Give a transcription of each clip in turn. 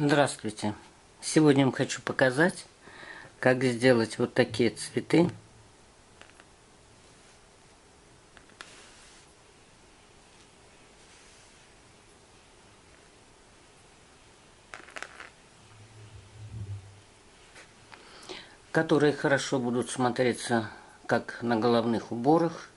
Здравствуйте! Сегодня я вам хочу показать, как сделать вот такие цветы. Которые хорошо будут смотреться как на головных уборах,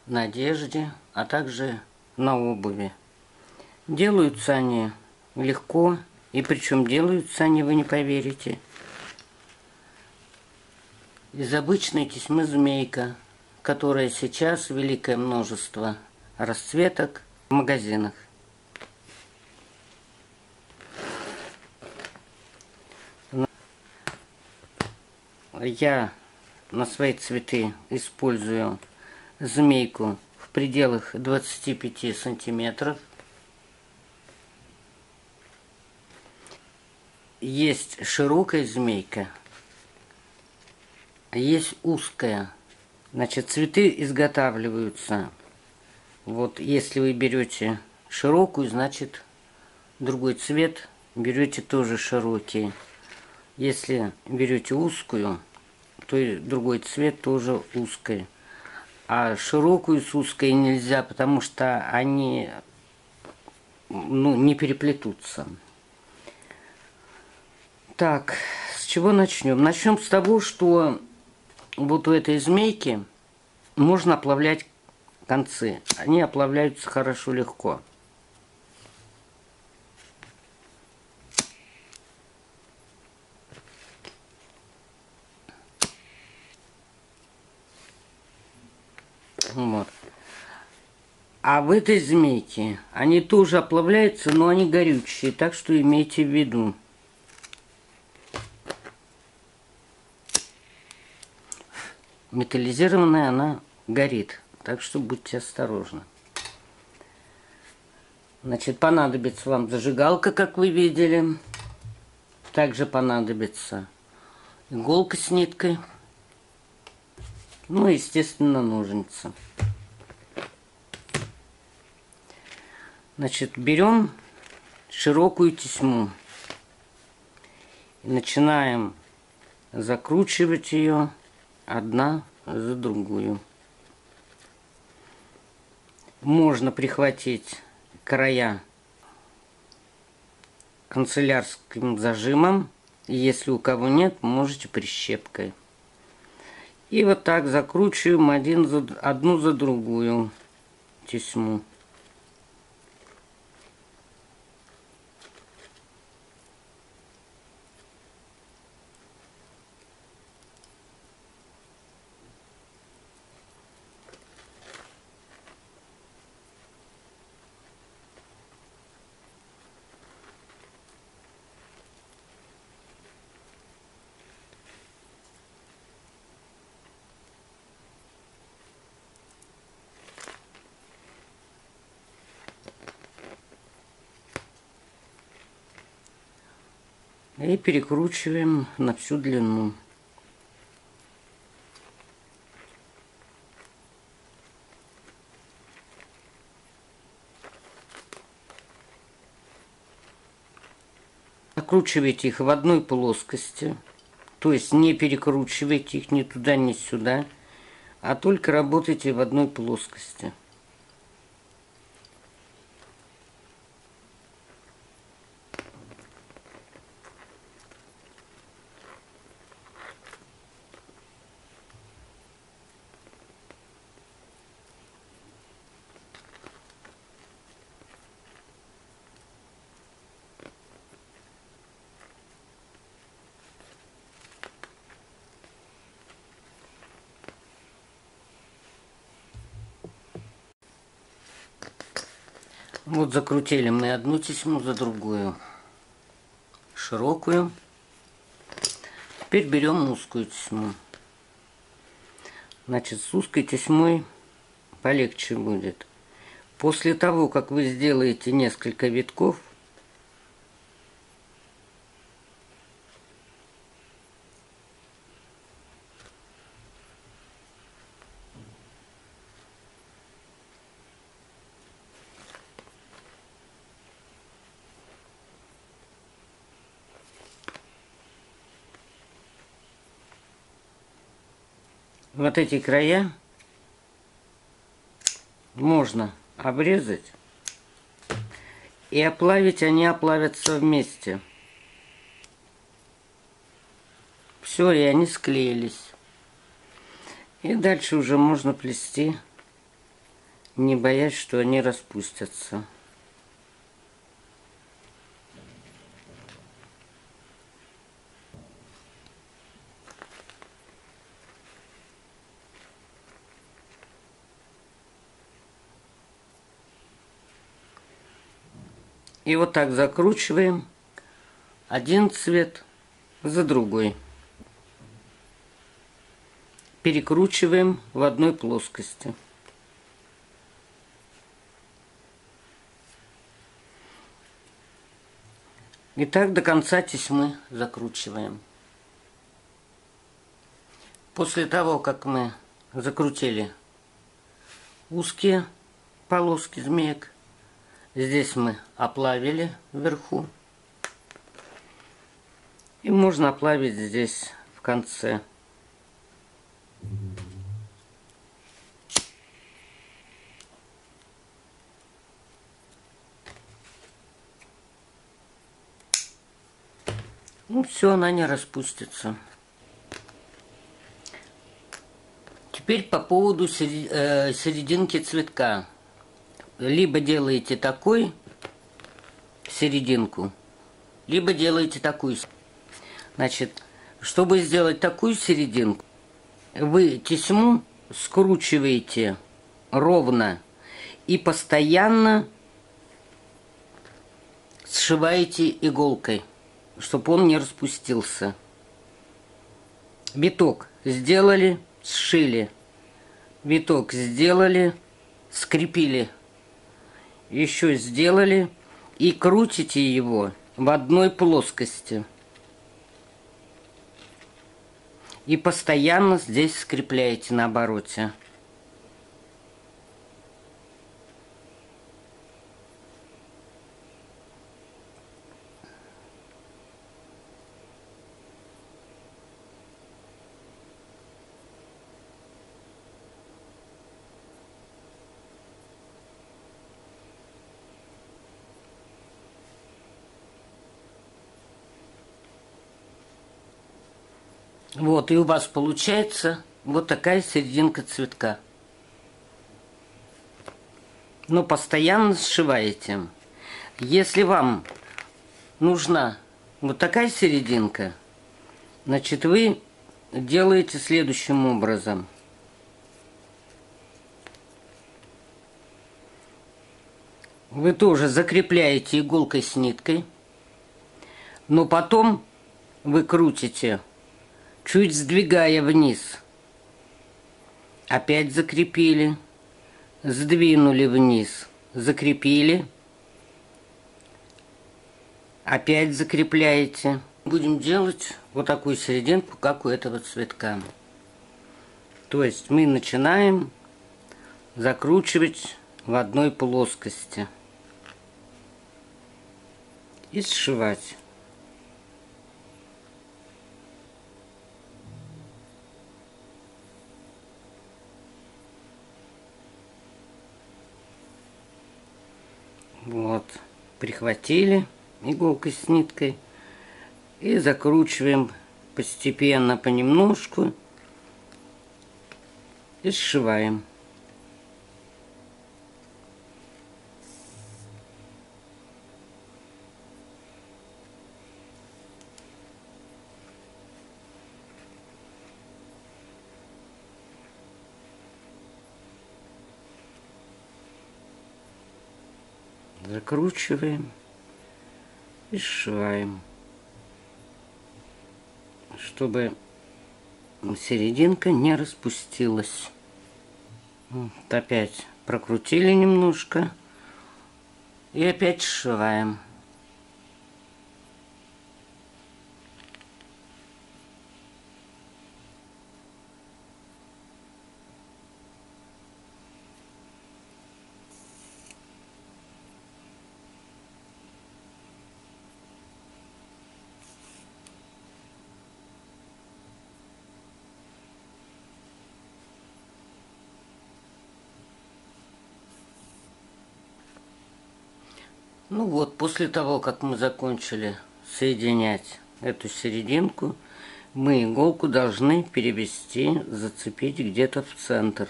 на одежде, а также на обуви. Делаются они легко, и причем делаются они, вы не поверите, из обычной тесьмы змейка, которая сейчас великое множество расцветок в магазинах. Я на свои цветы использую змейку в пределах 25 сантиметров. Есть широкая змейка, а есть узкая. Значит, цветы изготавливаются. Вот если вы берете широкую, значит другой цвет берете тоже широкий. Если берете узкую, то и другой цвет тоже узкий. А широкую с узкой нельзя, потому что они не переплетутся. Так, с чего начнем? Начнем с того, что вот у этой змейки можно оплавлять концы. Они оплавляются хорошо, легко. Вот. А в этой змейке они тоже оплавляются, но они горючие, так что имейте в виду. Металлизированная она горит, так что будьте осторожны. Значит, понадобится вам зажигалка, как вы видели. Также понадобится иголка с ниткой. Ну и, естественно, ножницы. Значит, берем широкую тесьму и начинаем закручивать ее одна за другую. Можно прихватить края канцелярским зажимом. Если у кого нет, можете прищепкой. И вот так закручиваем одну за другую тесьму. И перекручиваем на всю длину. Закручивайте их в одной плоскости, то есть не перекручивайте их ни туда, ни сюда, а только работайте в одной плоскости. Вот закрутили мы одну тесьму за другую, широкую. Теперь берем узкую тесьму. Значит, с узкой тесьмой полегче будет. После того, как вы сделаете несколько витков, вот эти края можно обрезать и оплавить, они оплавятся вместе. Все, и они склеились. И дальше уже можно плести, не боясь, что они распустятся. И вот так закручиваем один цвет за другой. Перекручиваем в одной плоскости. И так до конца тесьмы закручиваем. После того, как мы закрутили узкие полоски змеек, здесь мы оплавили вверху. И можно оплавить здесь в конце. Ну все, она не распустится. Теперь по поводу серединки цветка. Либо делаете такой серединку, либо делаете такую. Значит, чтобы сделать такую серединку, вы тесьму скручиваете ровно и постоянно сшиваете иголкой, чтобы он не распустился. Виток сделали, сшили. Виток сделали, скрепили. Еще сделали и крутите его в одной плоскости. И постоянно здесь скрепляете на обороте. Вот, и у вас получается вот такая серединка цветка. Но постоянно сшиваете. Если вам нужна вот такая серединка, значит, вы делаете следующим образом. Вы тоже закрепляете иголкой с ниткой, но потом вы крутите, чуть сдвигая вниз. Опять закрепили, сдвинули вниз, закрепили, опять закрепляете. Будем делать вот такую серединку, как у этого цветка. То есть мы начинаем закручивать в одной плоскости и сшивать. Вот, прихватили иголкой с ниткой и закручиваем постепенно, понемножку и сшиваем. Закручиваем и сшиваем, чтобы серединка не распустилась. Вот опять прокрутили немножко и опять сшиваем. Ну вот, после того, как мы закончили соединять эту серединку, мы иголку должны перевести, зацепить где-то в центр.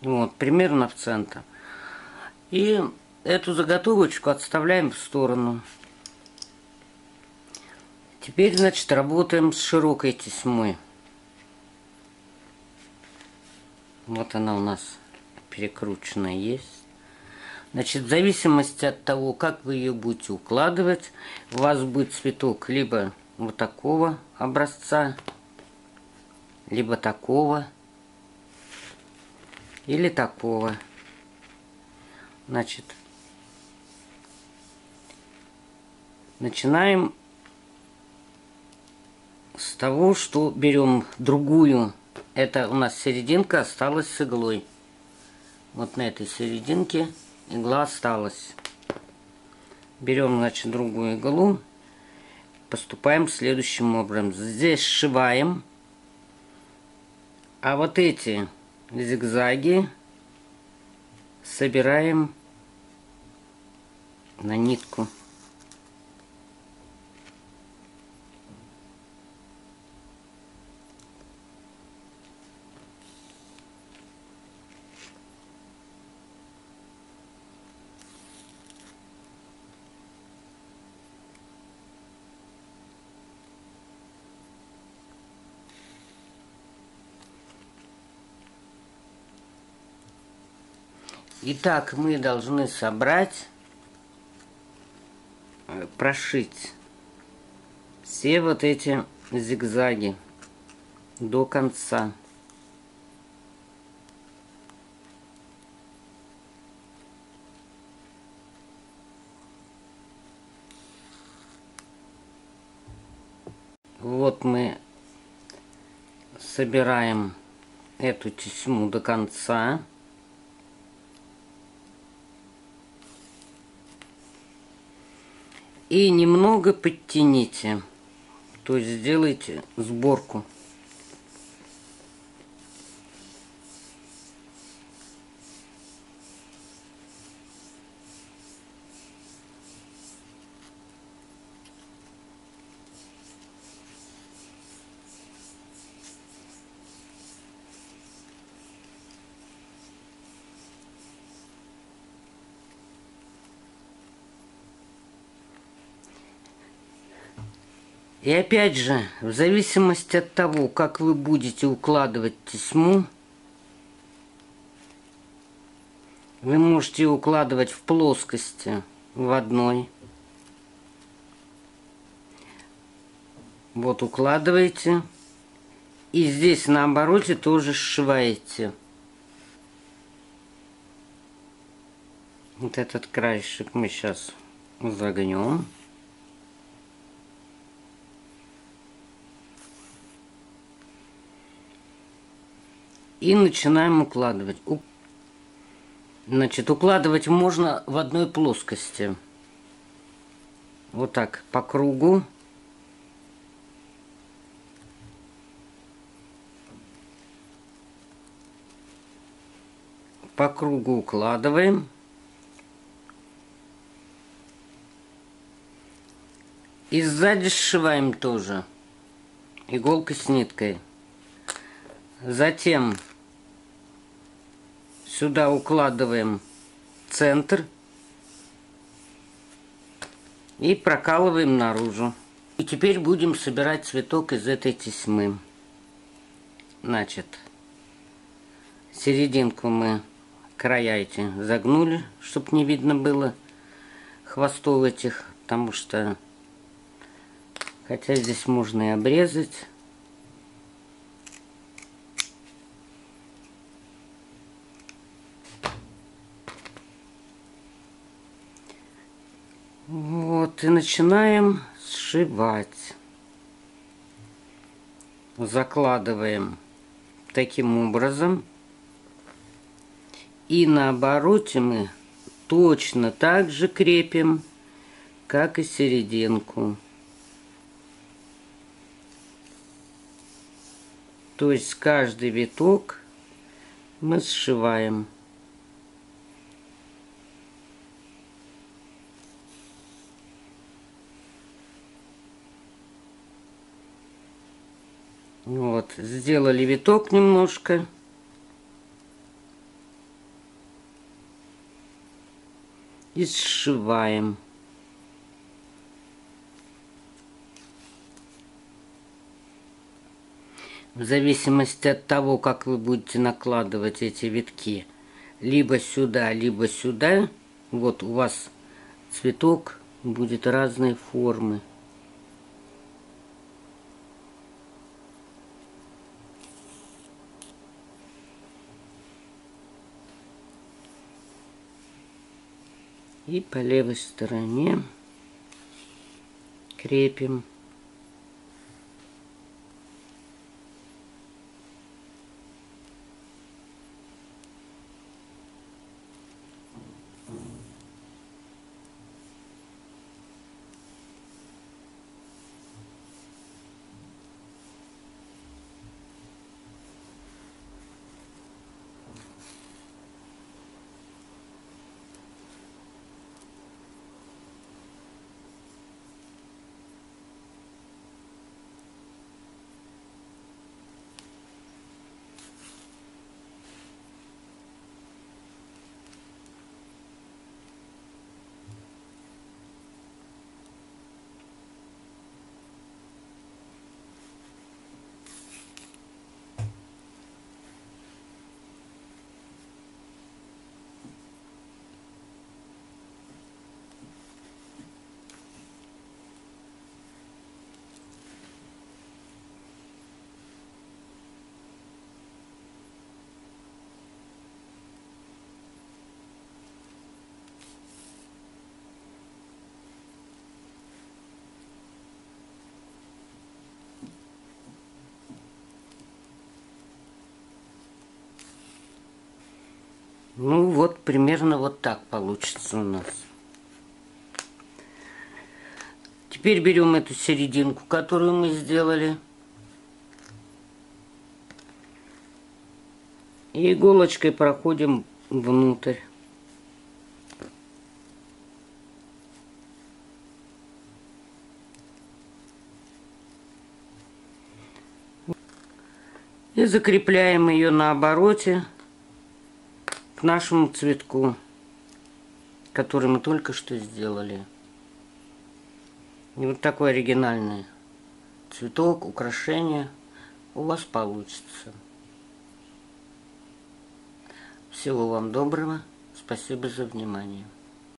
Вот, примерно в центр. И эту заготовочку отставляем в сторону. Теперь, значит, работаем с широкой тесьмой. Вот она у нас перекрученная есть. Значит, в зависимости от того, как вы ее будете укладывать, у вас будет цветок либо вот такого образца, либо такого, или такого. Значит, начинаем с того, что берем другую. Это у нас серединка осталась с иглой. Вот на этой серединке игла осталась. Берем, значит, другую иглу. Поступаем следующим образом. Здесь сшиваем. А вот эти зигзаги собираем на нитку. Итак, мы должны собрать, прошить все вот эти зигзаги до конца. Вот мы собираем эту тесьму до конца. И немного подтяните, то есть сделайте сборку. И опять же, в зависимости от того, как вы будете укладывать тесьму, вы можете укладывать в плоскости в одной. Вот укладываете. И здесь на обороте тоже сшиваете. Вот этот краешек мы сейчас загнем. И начинаем укладывать. Значит, укладывать можно в одной плоскости. Вот так, по кругу. По кругу укладываем. И сзади сшиваем тоже. Иголкой с ниткой. Затем сюда укладываем центр и прокалываем наружу. И теперь будем собирать цветок из этой тесьмы. Значит, серединку мы, края эти, загнули, чтобы не видно было хвостов этих, потому что, хотя здесь можно и обрезать. Вот, и начинаем сшивать. Закладываем таким образом. И на обороте мы точно так же крепим, как и серединку. То есть каждый виток мы сшиваем. Вот, сделали виток немножко. И сшиваем. В зависимости от того, как вы будете накладывать эти витки, либо сюда, вот у вас цветок будет разной формы. И по левой стороне крепим. Ну вот, примерно вот так получится у нас. Теперь берем эту серединку, которую мы сделали. И иголочкой проходим внутрь. И закрепляем ее на обороте к нашему цветку, который мы только что сделали. И вот такой оригинальный цветок, украшение у вас получится. Всего вам доброго. Спасибо за внимание.